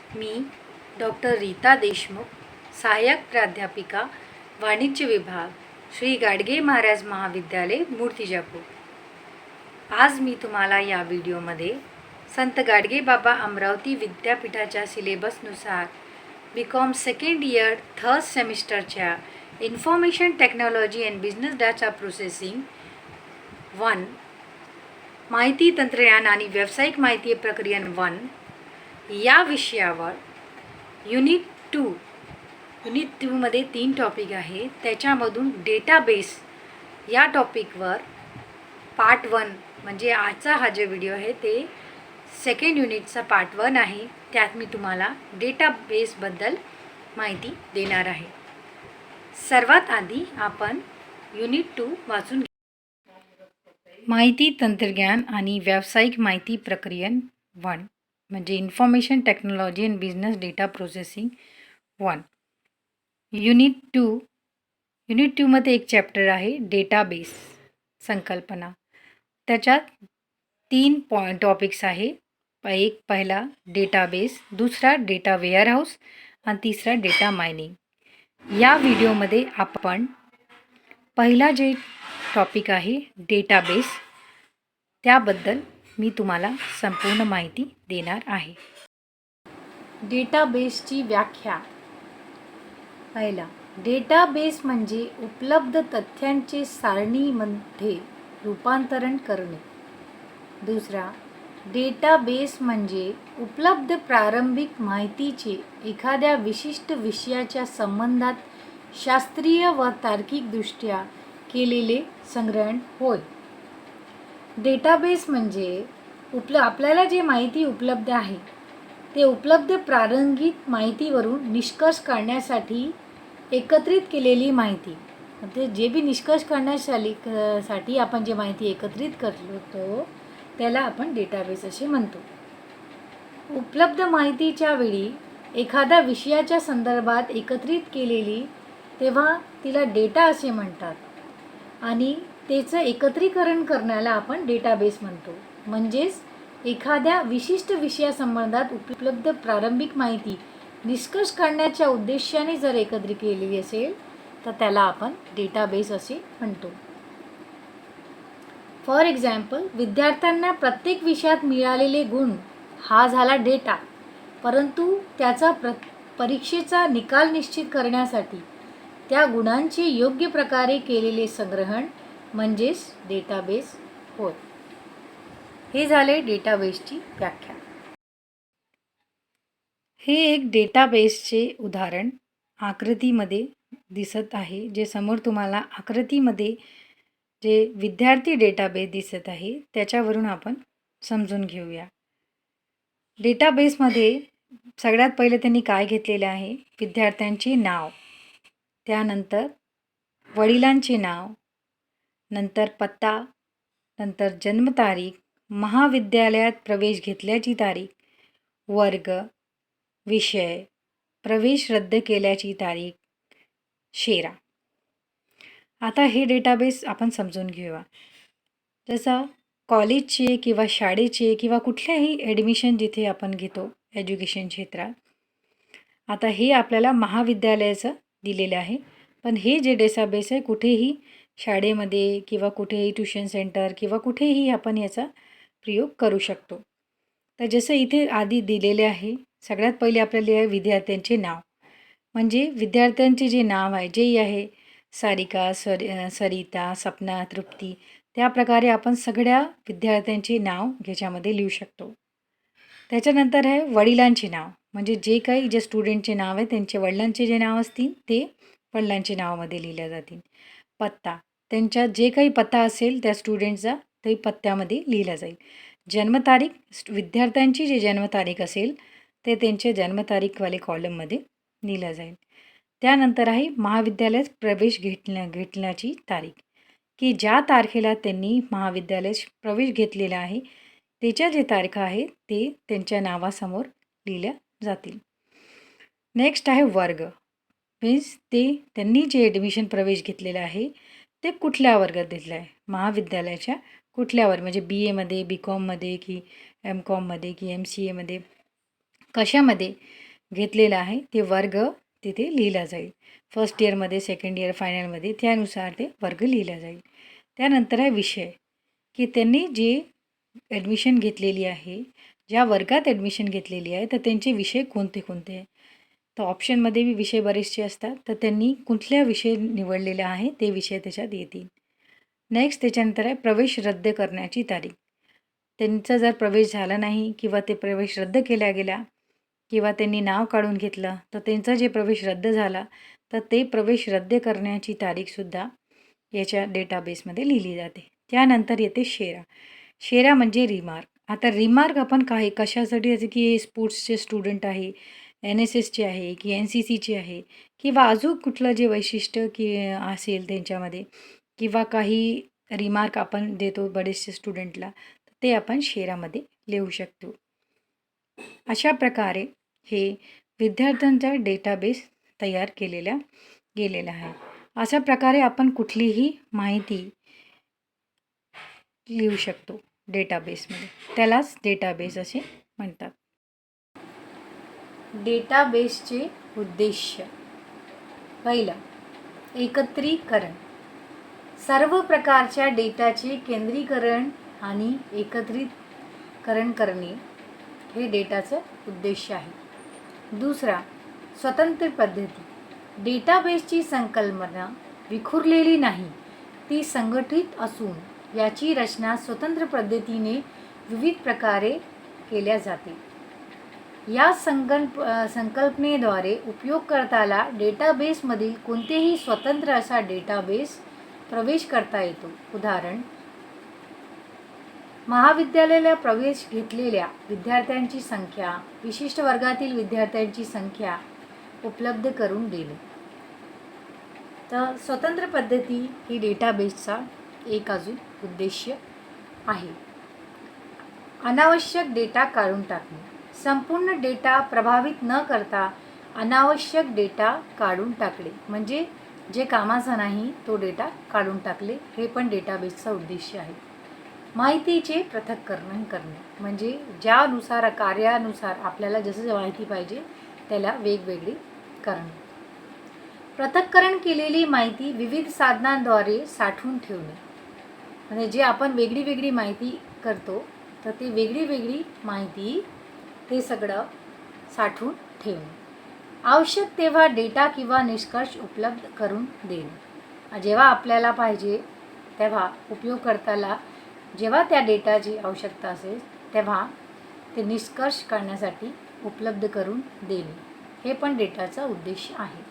मी doctor Rita Deshmukh, सहाय्यक प्राध्यापिका, वाणिज्य विभाग, श्री गाडगे महाराज महाविद्यालय, मूर्तिजापूर. आज मी तुम्हाला या व्हिडिओमध्ये संत गाडगेबाबा अमरावती विद्यापीठाच्या सिलेबसनुसार BCom सेकंड इयर थर्ड सेमिस्टरच्या information technology and business data processing 1, माहिती तंत्रज्ञान आणि व्यावसायिक माहिती प्रक्रिया 1 या विषयावर युनिट 2 मध्ये 3 टॉपिक आहे. त्याच्यामधून डेटाबेस या टॉपिकवर पार्ट 1 म्हणजे आजचा हा जो व्हिडिओ आहे ते सेकंड युनिटचा पार्ट 1 आहे. त्यात मी तुम्हाला डेटाबेसबद्दल माहिती देणार आहे. सर्वात आधी आपण युनिट 2 वाचून माहिती तंत्रज्ञान आणि व्यावसायिक माहिती प्रक्रिया 1 म्हणजे information technology and business data processing 1. Unit 2 मध्ये एक चॅप्टर आहे डेटाबेस संकल्पना. त्याच्यात 3 टॉपिक्स आहे. पहिला डेटाबेस, दुसरा डेटा वेअरहाऊस आणि तिसरा डेटा मायनिंग. या व्हिडिओमध्ये आपण पहिला जे टॉपिक आहे डेटाबेस त्याबद्दल मी तुम्हाला संपूर्ण माहिती देणार आहे. डेटाबेसची व्याख्या. पहिला, डेटाबेस म्हणजे उपलब्ध तथ्यांचे सारणीमध्ये रूपांतरण करणे. दुसरा, डेटाबेस म्हणजे उपलब्ध प्रारंभिक माहितीचे एखाद्या विशिष्ट विषयाच्या संबंधात शास्त्रीय व तार्किकदृष्ट्या केलेले संग्रहण होय. डेटाबेस म्हणजे आपल्याला जे माहिती उपलब्ध आहे ते उपलब्ध प्रारंभिक माहितीवरून निष्कर्ष काढण्यासाठी एकत्रित केलेली माहिती. म्हणजे जे बी निष्कर्ष काढण्यासाठी आपण जे माहिती एकत्रित करतो त्याला आपण डेटाबेस असे म्हणतो. उपलब्ध माहितीच्या वेळी एखाद्या विषयाच्या संदर्भात एकत्रित केलेली तेव्हा तिला डेटा असे म्हणतात आणि त्याचं एकत्रीकरण करण्याला आपण डेटाबेस म्हणतो. म्हणजेच एखाद्या विशिष्ट विषयासंबंधात उपलब्ध प्रारंभिक माहिती निष्कर्ष काढण्याच्या उद्देशाने जर एकत्रित केलेली असेल तर त्याला आपण डेटाबेस असे म्हणतो. फॉर एक्झाम्पल, विद्यार्थ्यांना प्रत्येक विषयात मिळालेले गुण हा झाला डेटा, परंतु त्याचा परीक्षेचा निकाल निश्चित करण्यासाठी त्या गुणांचे योग्य प्रकारे केलेले संग्रहण म्हणजेच डेटाबेस होय. हे झाले डेटाबेसची व्याख्या. हे एक डेटाबेसचे उदाहरण आकृतीमध्ये दिसत आहे. जे समोर तुम्हाला आकृतीमध्ये जे विद्यार्थी डेटाबेस दिसत आहे त्याच्यावरून आपण समजून घेऊया. डेटाबेसमध्ये सगळ्यात पहिले त्यांनी काय घेतलेलं आहे, विद्यार्थ्यांचे नाव, त्यानंतर वडिलांचे नाव, नंतर पत्ता, नंतर जन्मतारीख, महाविद्यालयात प्रवेश घेतल्याची तारीख, वर्ग, विषय, प्रवेश रद्द केल्याची तारीख, शेरा. आता हे डेटाबेस आपण समजून घेऊया. जसं कॉलेजचे किंवा शाळेचे किंवा कुठल्याही ॲडमिशन जिथे आपण घेतो एज्युकेशन क्षेत्रात, आता हे आपल्याला महाविद्यालयाचं दिलेलं आहे. पण हे जे डेटाबेस आहे कुठेही शाळेमध्ये किंवा कुठेही ट्युशन सेंटर किंवा कुठेही आपण याचा प्रयोग करू शकतो. तर जसं इथे आधी दिलेले आहे, सगळ्यात पहिले आपल्याला विद्यार्थ्यांचे नाव म्हणजे विद्यार्थ्यांचे जे नाव आहे जे आहे सारिका, सरिता, सपना, तृप्ती, त्या प्रकारे आपण सगळ्या विद्यार्थ्यांचे नाव ह्याच्यामध्ये लिहू शकतो. त्याच्यानंतर आहे वडिलांचे नाव म्हणजे जे स्टुडंटचे नाव आहे त्यांचे वडिलांचे जे नाव असतील ते वडिलांचे नावामध्ये लिहिल्या जातील. पत्ता, त्यांच्या जे काही पत्ता असेल त्या स्टुडंटचा ते पत्त्यामध्ये लिहिला जाईल. जन्मतारीख, विद्यार्थ्यांची जी जन्मतारीख असेल ते त्यांच्या जन्मतारीखवाले कॉलममध्ये लिहिलं जाईल. त्यानंतर आहे महाविद्यालयात प्रवेश घेतल्याची तारीख, की ज्या तारखेला त्यांनी महाविद्यालयात प्रवेश घेतलेला आहे त्याच्या जे तारखा आहेत ते त्यांच्या नावासमोर लिहिल्या जातील. नेक्स्ट आहे वर्ग, मीन्स त्यांनी जे ॲडमिशन प्रवेश घेतलेला आहे ते कुठल्या वर्गात घेतलं आहे, महाविद्यालयाच्या कुठल्या वर्ग म्हणजे BAमध्ये, BComमध्ये की MComमध्ये की MCAमध्ये कशामध्ये घेतलेलं आहे ते वर्ग तिथे लिहिला जाईल. फर्स्ट इयरमध्ये, सेकंड इयर, फायनलमध्ये त्यानुसार ते वर्ग लिहिला जाईल. त्यानंतर आहे विषय, की त्यांनी जे ॲडमिशन घेतलेली आहे, ज्या वर्गात ॲडमिशन घेतलेली आहे, तर त्यांचे विषय कोणते कोणते आहे. तर ऑप्शनमध्ये विषय बरेचसे असतात, तर त्यांनी कुठल्या विषय निवडलेला आहे ते विषय त्याच्यात येतील. नेक्स्ट त्याच्यानंतर आहे प्रवेश रद्द करण्याची तारीख. त्यांचा जर प्रवेश झाला नाही किंवा ते प्रवेश रद्द केला गेला किंवा त्यांनी नाव काढून घेतलं, तर त्यांचा जे प्रवेश रद्द झाला, तर ते प्रवेश रद्द करण्याची तारीखसुद्धा याच्या डेटाबेसमध्ये लिहिली जाते. त्यानंतर येते शेरा. शेरा म्हणजे रिमार्क. आता रिमार्क आपण काही कशासाठी याचे की स्पोर्ट्सचे स्टुडंट आहे, NSSचे आहे की NCCचे आहे किंवा अजून कुठलं जे वैशिष्ट्य की असेल त्यांच्यामध्ये किंवा काही रिमार्क आपण देतो बरेचसे स्टुडंटला, तर ते आपण शेरामध्ये लिहू शकतो. अशा प्रकारे हे विद्यार्थ्यांचा डेटाबेस तयार केलेला गेलेला आहे. अशा प्रकारे आपण कुठलीही माहिती लिहू शकतो डेटाबेसमध्ये. त्यालाच डेटाबेस असे म्हणतात. डेटाबेसचे उद्देश. पहिला, एकत्रीकरण. सर्व प्रकारच्या डेटाचे केंद्रीकरण आणि एकत्रितकरण करणे हे डेटाचं उद्देश आहे. दुसरा, स्वतंत्र पद्धती. डेटाबेसची संकल्पना विखुरलेली नाही, ती संघटित असून याची रचना स्वतंत्र पद्धतीने विविध प्रकारे केल्या जाते. या संकल्पनेद्वारे उपयोगकर्त्याला डेटाबेसमधील कोणतेही स्वतंत्र असा डेटाबेस प्रवेश करता येतो. उदाहरण, महाविद्यालयाला प्रवेश घेतलेल्या विद्यार्थ्यांची संख्या, विशिष्ट वर्गातील विद्यार्थ्यांची संख्या उपलब्ध करून देणे. तर स्वतंत्र पद्धती ही डेटाबेसचा एक अजून उद्देश आहे. अनावश्यक डेटा काढून टाकणे. संपूर्ण डेटा प्रभावित न करता अनावश्यक डेटा काढून टाकले, म्हणजे जे कामाचा नाही तो डेटा काढून टाकले, हे पण डेटाबेसचा उद्देश आहे. माहितीचे पृथक्करण करणे, म्हणजे ज्यानुसार कार्यानुसार आपल्याला जसं माहिती पाहिजे त्याला वेगवेगळी करणे. पृथक्करण केलेली माहिती विविध साधनांद्वारे साठवून ठेवणे, म्हणजे जे आपण वेगळी वेगळी माहिती करतो तर ती वेगळी वेगळी माहिती हे सगळं साठवून ठेवणे. आवश्यक तेव्हा डेटा किंवा निष्कर्ष उपलब्ध करून देणे. जेव्हा आपल्याला पाहिजे तेव्हा उपयोगकर्त्याला जेव्हा त्या डेटाची आवश्यकता असेल तेव्हा ते निष्कर्ष काढण्यासाठी उपलब्ध करून देणे, हे पण डेटाचा उद्देश आहे.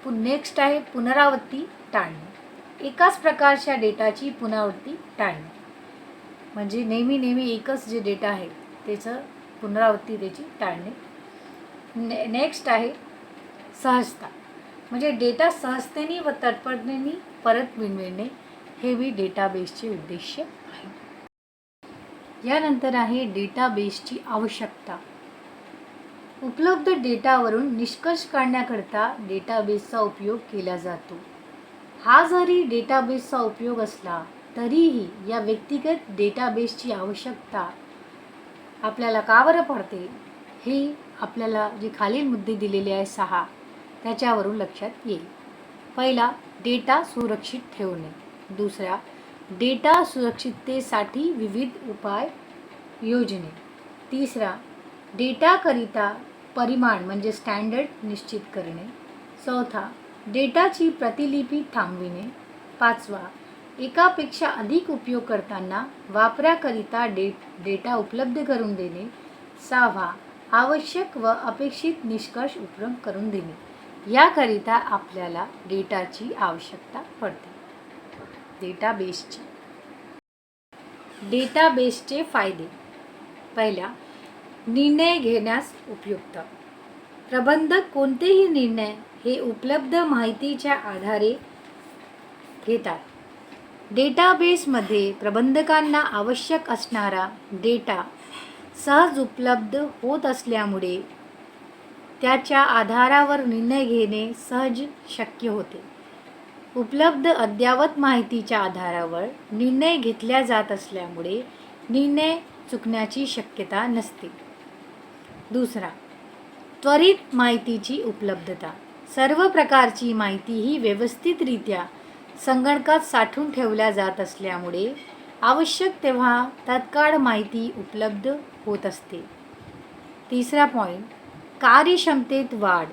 नेक्स्ट आहे पुनरावृत्ती टाळणे. एकाच प्रकारच्या डेटाची पुनरावृत्ती टाळणे, म्हणजे नेहमी एकच जे डेटा आहे त्याचं पुनरावृत्ती त्याची टाळणे. नेक्स्ट आहे सहजता, म्हणजे डेटा सहजतेने व तत्परतेने परत मिळविणे, हे बी डेटाबेसचे उद्देश आहे. यानंतर आहे डेटाबेसची आवश्यकता. उपलब्ध डेटावरून निष्कर्ष काढण्याकरता डेटाबेसचा उपयोग केला जातो. हा जरी डेटाबेसचा उपयोग असला तरीही या व्यक्तिगत डेटाबेसची आवश्यकता आपल्याला का बरं पडते, हे आपल्याला जे खालील मुद्दे दिलेले आहे 6 त्याच्यावरून लक्षात येईल. पहिला, डेटा सुरक्षित ठेवणे. दुसरा, डेटा सुरक्षिततेसाठी विविध उपाय योजणे. तिसरा, डेटाकरिता परिमाण म्हणजे स्टँडर्ड निश्चित करणे. चौथा, डेटाची प्रतिलिपी थांबविणे. पाचवा, एकापेक्षा अधिक उपयोगकर्त्यांना वापराकरिता डेटा उपलब्ध करून देणे. सहावा, आवश्यक व अपेक्षित निष्कर्ष उपलब्ध करून देणे. याकरिता आपल्याला डेटाची आवश्यकता पडते. डेटाबेसचे फायदे. पहिला, निर्णय घेण्यास उपयुक्त. प्रबंधक कोणतेही निर्णय हे उपलब्ध माहितीच्या आधारे घेतात. डेटाबेसमध्ये प्रबंधकांना आवश्यक असणारा डेटा सहज उपलब्ध होत असल्यामुळे त्याच्या आधारावर निर्णय घेणे सहज शक्य होते. उपलब्ध अद्ययावत माहितीच्या आधारावर निर्णय घेतला जात असल्यामुळे निर्णय चुकण्याची शक्यता नसते. दुसरा, त्वरित माहितीची उपलब्धता. सर्व प्रकारची माहिती ही व्यवस्थितरित्या संगणकात साठवून ठेवल्या जात असल्यामुळे आवश्यक तेव्हा तत्काळ माहिती उपलब्ध होत असते. तिसरा पॉईंट, कार्यक्षमतेत वाढ.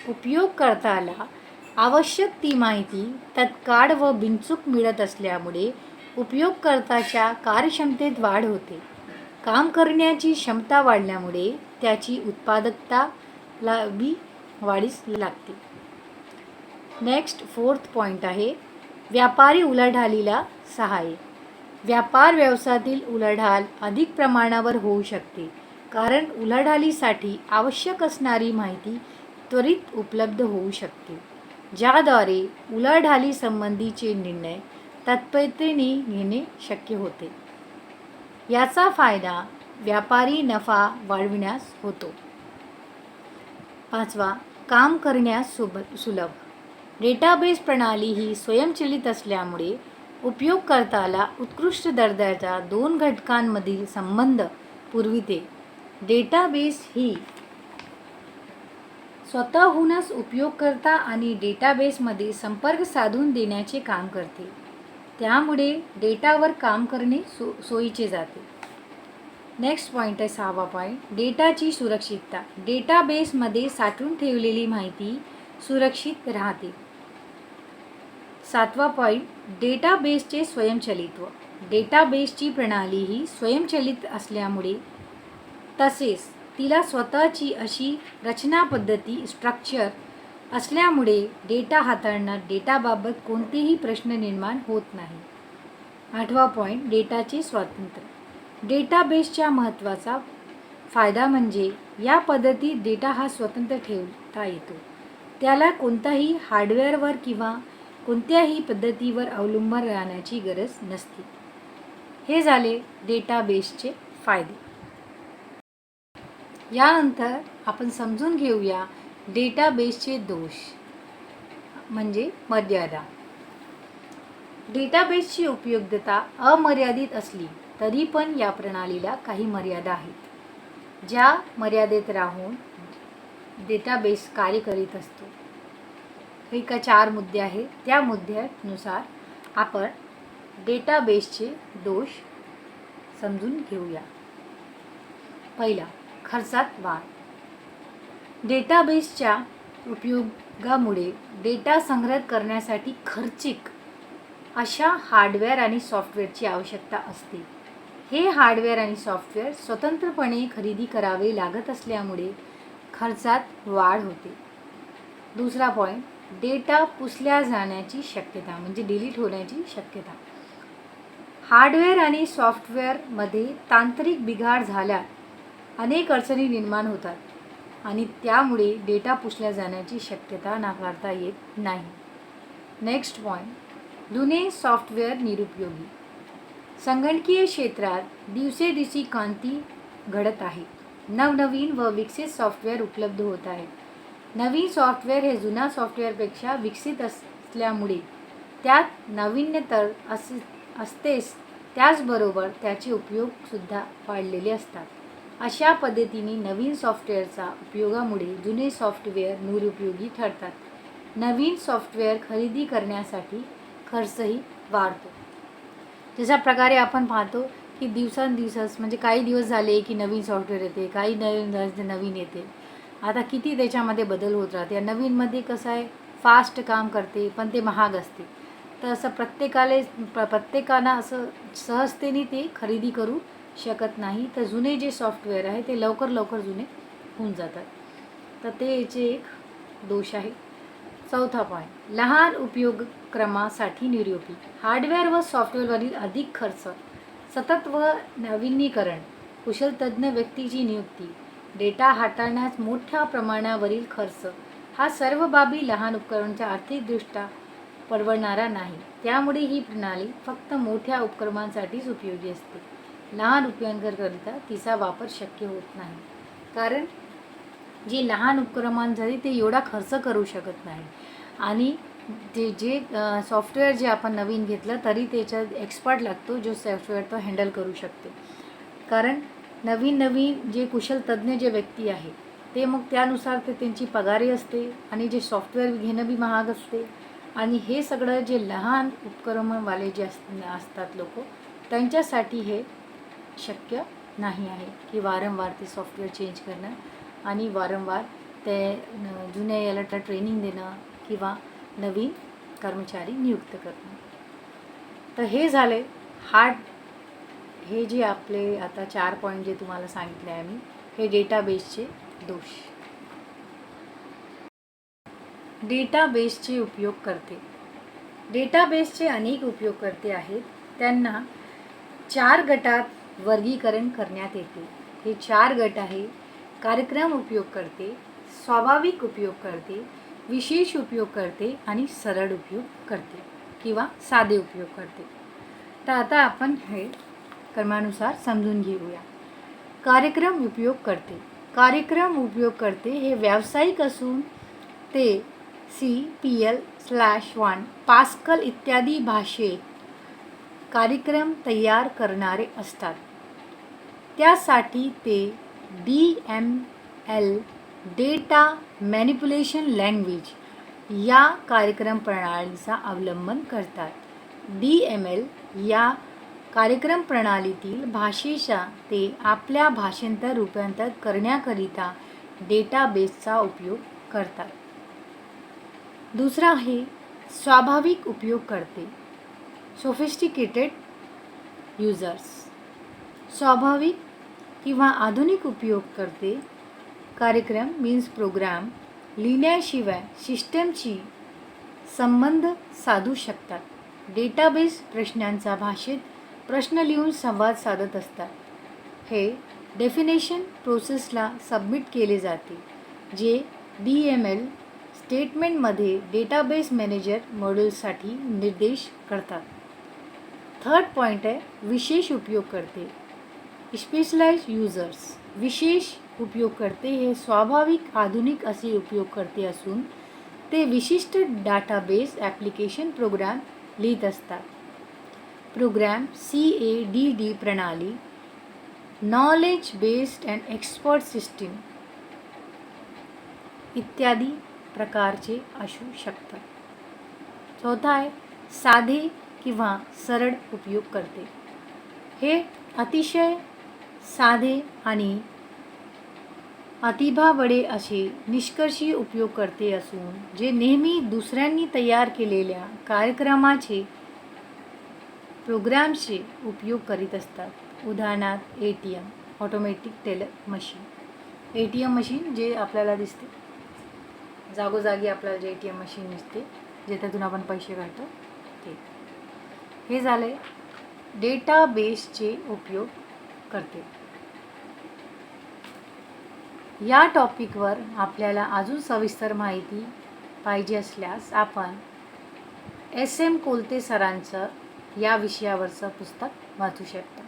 उपयोगकर्त्याला आवश्यक ती माहिती तत्काळ व बिनचूक मिळत असल्यामुळे उपयोगकर्त्याच्या कार्यक्षमतेत वाढ होते. काम करण्याची क्षमता वाढल्यामुळे त्याची उत्पादकता बी वाढीस लागते. नेक्स्ट फोर्थ पॉईंट आहे, व्यापारी उलाढालीला सहाय्य. व्यापार व्यवसायातील उलाढाल अधिक प्रमाणावर होऊ शकते कारण उलाढालीसाठी आवश्यक असणारी माहिती त्वरित उपलब्ध होऊ शकते, ज्याद्वारे उलाढाली संबंधीचे निर्णय तत्परतेने घेणे शक्य होते. याचा फायदा व्यापारी नफा वाढविण्यास होतो. पाचवा, काम करण्यास सुलभ. डेटाबेस प्रणाली ही स्वयंचलित असल्यामुळे उपयोगकर्त्याला उत्कृष्ट दर्जाच्या दोन घटकांमधील संबंध पुरविते. डेटाबेस ही स्वतःहूनच उपयोगकर्ता आणि डेटाबेसमध्ये संपर्क साधून देण्याचे काम करते. त्यामुळे डेटावर काम करणे सोयीचे जाते. नेक्स्ट पॉईंट आहे 6वा पॉईंट, डेटाची सुरक्षितता. डेटाबेसमध्ये साठवून ठेवलेली माहिती सुरक्षित राहते. 7वा पॉईंट, डेटाबेसचे स्वयंचलित्व. डेटाबेसची प्रणाली ही स्वयंचलित असल्यामुळे तसेच तिला स्वतःची अशी रचना पद्धती स्ट्रक्चर असल्यामुळे डेटा हाताळण्यात डेटाबाबत कोणतेही प्रश्न निर्माण होत नाही. 8वा पॉईंट, डेटाचे स्वातंत्र्य. डेटाबेसच्या महत्त्वाचा फायदा म्हणजे या पद्धतीत डेटा हा स्वतंत्र ठेवता येतो. त्याला कोणताही हार्डवेअरवर किंवा कोणत्याही पद्धतीवर अवलंबून राहण्याची गरज नसते. हे झाले डेटाबेसचे फायदे. यानंतर आपण समजून घेऊया डेटाबेसचे दोष म्हणजे मर्यादा. डेटाबेसची उपयुक्तता अमर्यादित असली तरी पण या प्रणालीला काही मर्यादा आहेत, ज्या मर्यादेत राहून डेटाबेस कार्य करीत असतो. हे 4 मुद्दे आहेत. त्या मुद्द्यानुसार आपण डेटाबेसचे दोष समजून घेऊया. पहिला, खर्चात वाढ. डेटाबेसच्या उपयोगामुळे डेटा संग्रहित करण्यासाठी खर्चिक अशा हार्डवेअर आणि सॉफ्टवेअरची आवश्यकता असते. हे हार्डवेअर आणि सॉफ्टवेअर स्वतंत्रपणे खरेदी करावे लागत असल्यामुळे खर्चात वाढ होते. दुसरा पॉईंट, डेटा पुसल्या जाण्याची शक्यता म्हणजे डिलीट होण्याची शक्यता. हार्डवेअर आणि सॉफ्टवेअरमध्ये तांत्रिक बिघाड झाल्यास अनेक अडचणी निर्माण होतात आणि त्यामुळे डेटा पुसल्या जाण्याची शक्यता नाकारता येत नाही. नेक्स्ट पॉईंट, जुने सॉफ्टवेअर निरुपयोगी. संगणकीय क्षेत्रात दिवसेदिवशी क्रांती घडत आहे. नवनवीन व विकसित सॉफ्टवेअर उपलब्ध होत आहेत. नवीन सॉफ्टवेअर हे जुन्या सॉफ्टवेअरपेक्षा विकसित असल्यामुळे त्यात नाविन्य तर असतेच, त्याचबरोबर त्याचे उपयोगसुद्धा वाढलेले असतात. अशा पद्धतीने नवीन सॉफ्टवेअरचा उपयोगामुळे जुने सॉफ्टवेअर निरुपयोगी ठरतात. नवीन सॉफ्टवेअर खरेदी करण्यासाठी खर्चही वाढतो. जशा प्रकारे आपण पाहतो की दिवसांदिवस म्हणजे काही दिवस झाले की नवीन सॉफ्टवेअर येते, काही नवीन येते. आता किती त्याच्यामध्ये बदल होत राहते. या नवीनमध्ये कसं आहे, फास्ट काम करते पण ते महाग असते. तर असं प्रत्येकानं असं सहजतेने ते खरेदी करू शकत नाही. तर जुने जे सॉफ्टवेअर आहे ते लवकर जुने होऊन जातात. तर ते याचे एक दोष आहे. चौथा पॉईंट, लहान उपयोगक्रमासाठी निरुपयोगी. हार्डवेअर व सॉफ्टवेअरवरील अधिक खर्च, सतत व नवीनीकरण, कुशल तज्ज्ञ व्यक्तीची नियुक्ती, डेटा हाताळण्यास मोठ्या प्रमाणावरील खर्च, हा सर्व बाबी लहान उपकरणांच्या आर्थिकदृष्ट्या परवडणारा नाही. त्यामुळे ही प्रणाली फक्त मोठ्या उपक्रमांसाठीच उपयोगी असते. लहान उपकरणांकरिता तिचा वापर शक्य होत नाही, कारण जे लहान उपक्रमांसाठी ते एवढा खर्च करू शकत नाही. आणि जे सॉफ्टवेअर जे आपण नवीन घेतलं तरी त्याच्यात एक्सपर्ट लागतो, जो सॉफ्टवेअर तो हँडल करू शकते. कारण नवीन नवीन जे कुशल तज्ज्ञ जे व्यक्ती आहे ते मग त्यानुसार ते त्यांची पगारी असते आणि जे सॉफ्टवेअर घेणं बी महाग असते आणि हे सगळं जे लहान उपक्रमवाले जे असतात लोक त्यांच्यासाठी हे शक्य नाही आहे की वारंवार ते सॉफ्टवेअर चेंज करणं आणि वारंवार ते जुन्या याला ट्रेनिंग देणं किंवा नवीन कर्मचारी नियुक्त करणं. तर हे झाले हे जे आपले आता 4 पॉईंट जे तुम्हाला सांगितले आहे मी, हे डेटाबेसचे दोष. डेटाबेसचे उपयोगकर्ते. डेटाबेसचे अनेक उपयोगकर्ते आहेत. त्यांना 4 गटात वर्गीकरण करण्यात येते. हे 4 गट आहे: कार्यक्रम उपयोगकर्ते, स्वाभाविक उपयोगकर्ते, विशेष उपयोगकर्ते आणि सरळ उपयोगकर्ते किंवा साधे उपयोगकर्ते. तर आता आपण हे क्रमानुसार समजून घेऊया. कार्यक्रम उपयोगकर्ते. कार्यक्रम उपयोगकर्ते हे व्यावसायिक असून ते C++1 पास्कल इत्यादी भाषेत कार्यक्रम तयार करणारे असतात. त्यासाठी ते DML डेटा मॅनिप्युलेशन लँग्वेज या कार्यक्रम प्रणालीचा अवलंबन करतात. DML या कार्यक्रम प्रणालीतील भाषेचा ते आपल्या भाषांतर रूपांतर करण्याकरिता डेटाबेसचा उपयोग करतात. दुसरा आहे स्वाभाविक उपयोगकर्ते, सोफिस्टिकेटेड युजर्स. स्वाभाविक किंवा आधुनिक उपयोगकर्ते कार्यक्रम मीन्स प्रोग्राम लिहिण्याशिवाय सिस्टमशी संबंध साधू शकतात. डेटाबेस प्रश्नांचा भाषेत प्रश्न लिहून संवाद साधत असतात. हे डेफिनेशन प्रोसेसला सबमिट केले जाते जे DML स्टेटमेंटमध्ये डेटाबेस मॅनेजर मॉड्यूलसाठी निर्देश करतात. थर्ड पॉईंट आहे विशेष उपयोगकर्ते, स्पेशलाइज युजर्स. विशेष उपयोगकर्ते हे स्वाभाविक आधुनिक असे उपयोगकर्ते असून ते विशिष्ट डाटाबेस ॲप्लिकेशन प्रोग्राम लिहित असतात. प्रोग्राम CADD प्रणाली, knowledge based and expert system इत्यादी प्रकारचे असू शकतात. चौथा आहे साधे किंवा सरळ उपयोगकर्ते. हे अतिशय साधे आणि अतिभाबडे असे निष्कर्षी उपयोगकर्ते असून जे नेहमी दुसऱ्यांनी तयार केलेल्या कार्यक्रमाचे प्रोग्रामचे उपयोग करीत असतात. उदाहरणार्थ ATM automatic teller machine. ATM machine जे आपल्याला दिसते जागोजागी, आपल्याला जे ATM मशीन दिसते ज्याच्यातून आपण पैसे काढतो ते. हे झाले डेटाबेसचे उपयोग करते. या टॉपिकवर आपल्याला अजून सविस्तर माहिती पाहिजे असल्यास आपण SM कोलते सरांचं या विषयावरचं पुस्तक वाचू शकता.